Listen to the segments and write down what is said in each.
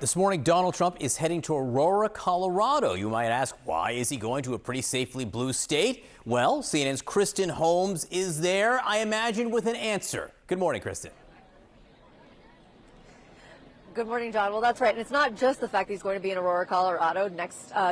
This morning, Donald Trump is heading to Aurora, Colorado. You might ask, why is he going to a pretty safely blue state? Well, CNN's Kristen Holmes is there, I imagine, with an answer. Good morning, Kristen. Good morning, John. Well, that's right. And it's not just the fact that he's going to be in Aurora, Colorado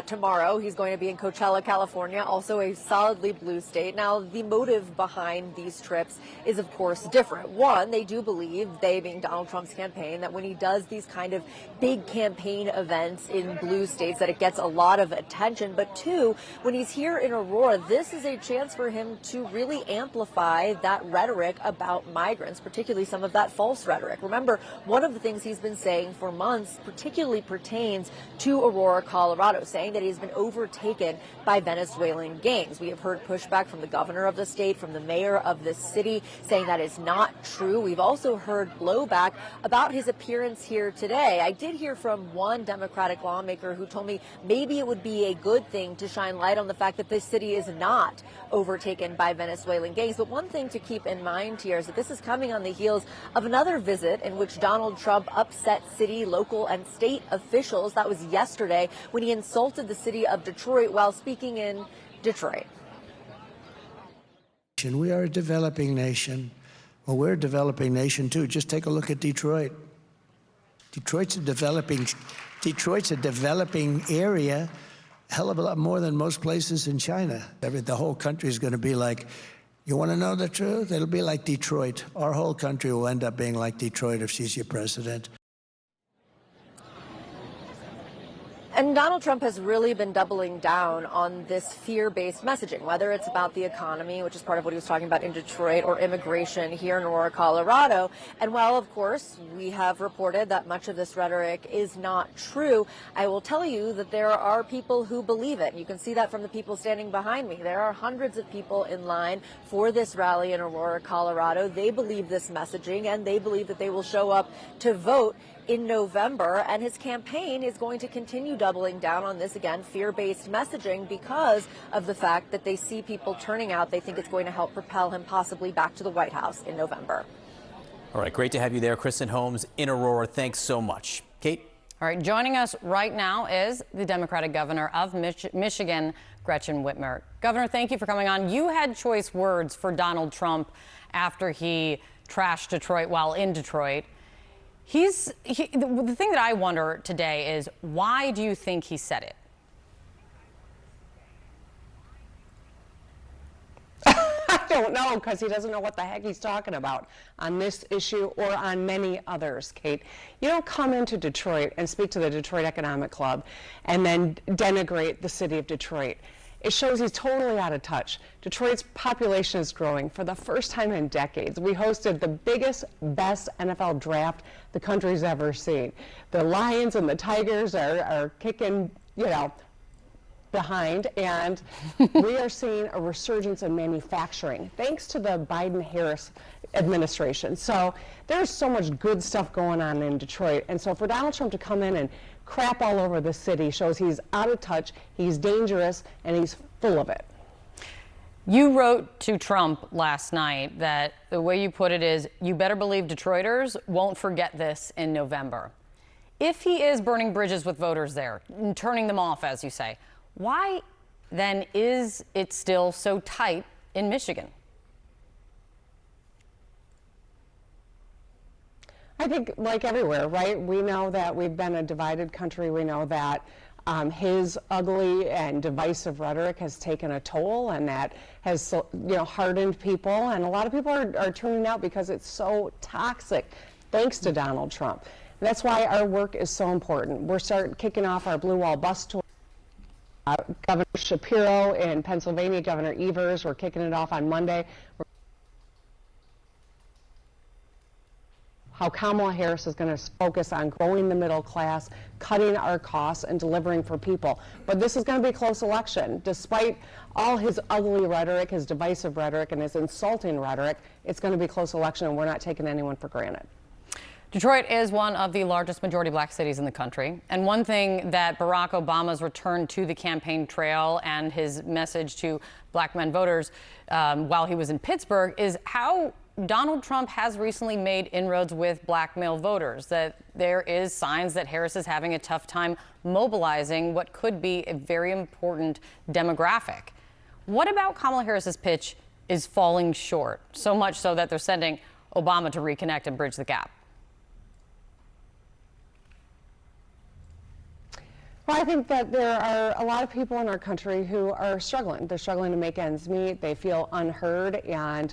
tomorrow. He's going to be in Coachella, California, also a solidly blue state. Now, the motive behind these trips is, of course, different. One, they do believe, they being Donald Trump's campaign, that when he does these kind of big campaign events in blue states, that it gets a lot of attention. But two, when he's here in Aurora, this is a chance for him to really amplify that rhetoric about migrants, particularly some of that false rhetoric. Remember, one of the things he's been saying for months particularly pertains to Aurora, Colorado, saying that he's been overtaken by Venezuelan gangs. We have heard pushback from the governor of the state, from the mayor of the city, saying that is not true. We've also heard blowback about his appearance here today. I did hear from one Democratic lawmaker who told me maybe it would be a good thing to shine light on the fact that this city is not overtaken by Venezuelan gangs. But one thing to keep in mind here is that this is coming on the heels of another visit in which Donald Trump upset city, local, and state officials. That was yesterday when he insulted the city of Detroit while speaking in Detroit. We are a developing nation. Well, we're a developing nation too. Just take a look at Detroit. Detroit's a developing area, a hell of a lot more than most places in China. The whole country is going to be like, you want to know the truth? It'll be like Detroit. Our whole country will end up being like Detroit if she's your president. And Donald Trump has really been doubling down on this fear-based messaging, whether it's about the economy, which is part of what he was talking about in Detroit, or immigration here in Aurora, Colorado. And while, of course, we have reported that much of this rhetoric is not true, I will tell you that there are people who believe it. You can see that from the people standing behind me. There are hundreds of people in line for this rally in Aurora, Colorado. They believe this messaging, and they believe that they will show up to vote in November, and his campaign is going to continue doubling down on this, again, fear-based messaging, because of the fact that they see people turning out. They think it's going to help propel him possibly back to the White House in November. All right, great to have you there, Kristen Holmes in Aurora. Thanks so much. Kate? All right, joining us right now is the Democratic governor of Michigan, Gretchen Whitmer. Governor, thank you for coming on. You had choice words for Donald Trump after he trashed Detroit while in Detroit. The thing that I wonder today is, why do you think he said it? I don't know, because he doesn't know what the heck he's talking about on this issue or on many others, Kate. You don't come into Detroit and speak to the Detroit Economic Club and then denigrate the city of Detroit. It shows he's totally out of touch. Detroit's population is growing for the first time in decades. We hosted the biggest, best NFL draft the country's ever seen. The Lions and the Tigers are kicking, behind, and we are seeing a resurgence in manufacturing thanks to the Biden-Harris administration. So there's so much good stuff going on in Detroit. And so for Donald Trump to come in and crap all over the city shows he's out of touch, he's dangerous, and he's full of it. You wrote to Trump last night that the way you put it is, you better believe Detroiters won't forget this in November. If he is burning bridges with voters there, and turning them off, as you say, why then is it still so tight in Michigan? I think, like everywhere, right? We know that we've been a divided country. We know that his ugly and divisive rhetoric has taken a toll, and that has, hardened people. And a lot of people are turning out because it's so toxic, thanks to Donald Trump. And that's why our work is so important. We're kicking off our Blue Wall bus tour. Governor Shapiro in Pennsylvania, Governor Evers, we're kicking it off on Monday. How Kamala Harris is going to focus on growing the middle class, cutting our costs, and delivering for people. But this is going to be a close election. Despite all his ugly rhetoric, his divisive rhetoric, and his insulting rhetoric, it's going to be a close election, and we're not taking anyone for granted. Detroit is one of the largest majority black cities in the country. And one thing that Barack Obama's return to the campaign trail and his message to black men voters while he was in Pittsburgh is how Donald Trump has recently made inroads with black male voters, that there is signs that Harris is having a tough time mobilizing what could be a very important demographic. What about Kamala Harris's pitch is falling short, so much so that they're sending Obama to reconnect and bridge the gap? Well, I think that there are a lot of people in our country who are struggling. They're struggling to make ends meet. They feel unheard, and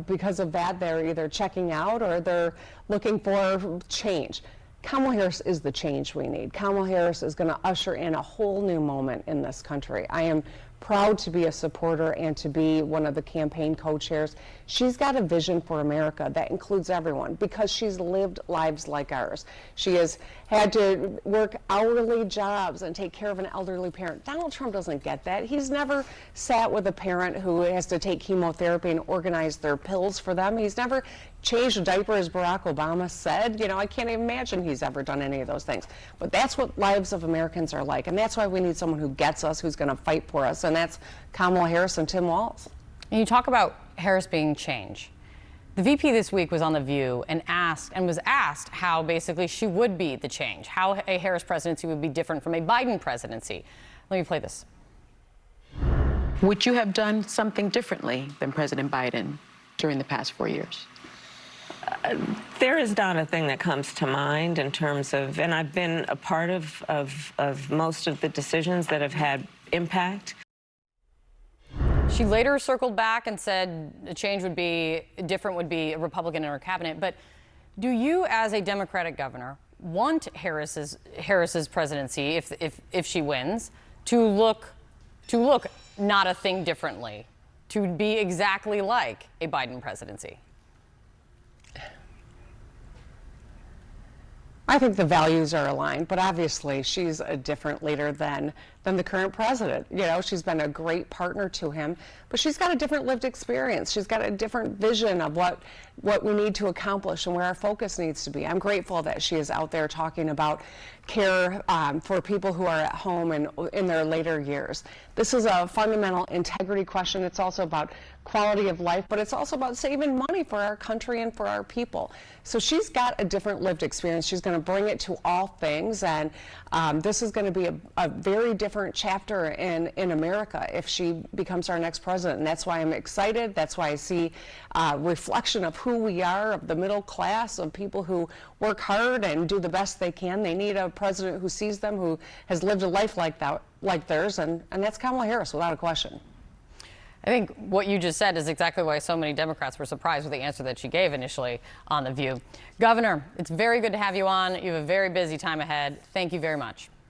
because of that, they're either checking out or they're looking for change. Kamala Harris is the change we need. Kamala Harris is going to usher in a whole new moment in this country. I am proud to be a supporter and to be one of the campaign co-chairs. She's got a vision for America that includes everyone because she's lived lives like ours. She has had to work hourly jobs and take care of an elderly parent. Donald Trump doesn't get that. He's never sat with a parent who has to take chemotherapy and organize their pills for them. He's never changed a diaper, as Barack Obama said. I can't even imagine he's ever done any of those things. But that's what lives of Americans are like, and that's why we need someone who gets us, who's going to fight for us, and that's Kamala Harris and Tim Walz. And you talk about Harris being change. The VP this week was on The View and was asked how basically she would be the change, how a Harris presidency would be different from a Biden presidency. Let me play this. Would you have done something differently than President Biden during the past 4 years? There is not a thing that comes to mind in terms of, and I've been a part of most of the decisions that have had impact. She later circled back and said a change would be different, would be a Republican in her cabinet. But do you, as a Democratic governor, want Harris's presidency, if she wins, to look not a thing differently, to be exactly like a Biden presidency? I think the values are aligned, but obviously she's a different leader than the current president. She's been a great partner to him, but she's got a different lived experience. She's got a different vision of what we need to accomplish and where our focus needs to be. I'm grateful that she is out there talking about care for people who are at home and in their later years. This is a fundamental integrity question. It's also about quality of life, but it's also about saving money for our country and for our people. So she's got a different lived experience. She's going to bring it to all things, and this is going to be a very different chapter in America if she becomes our next president. And that's why I'm excited. That's why I see a reflection of who we are, of the middle class, of people who work hard and do the best they can. They need a president who sees them, who has lived a life like theirs, and that's Kamala Harris, without a question. I think what you just said is exactly why so many Democrats were surprised with the answer that she gave initially on The View. Governor, it's very good to have you on. You have a very busy time ahead. Thank you very much.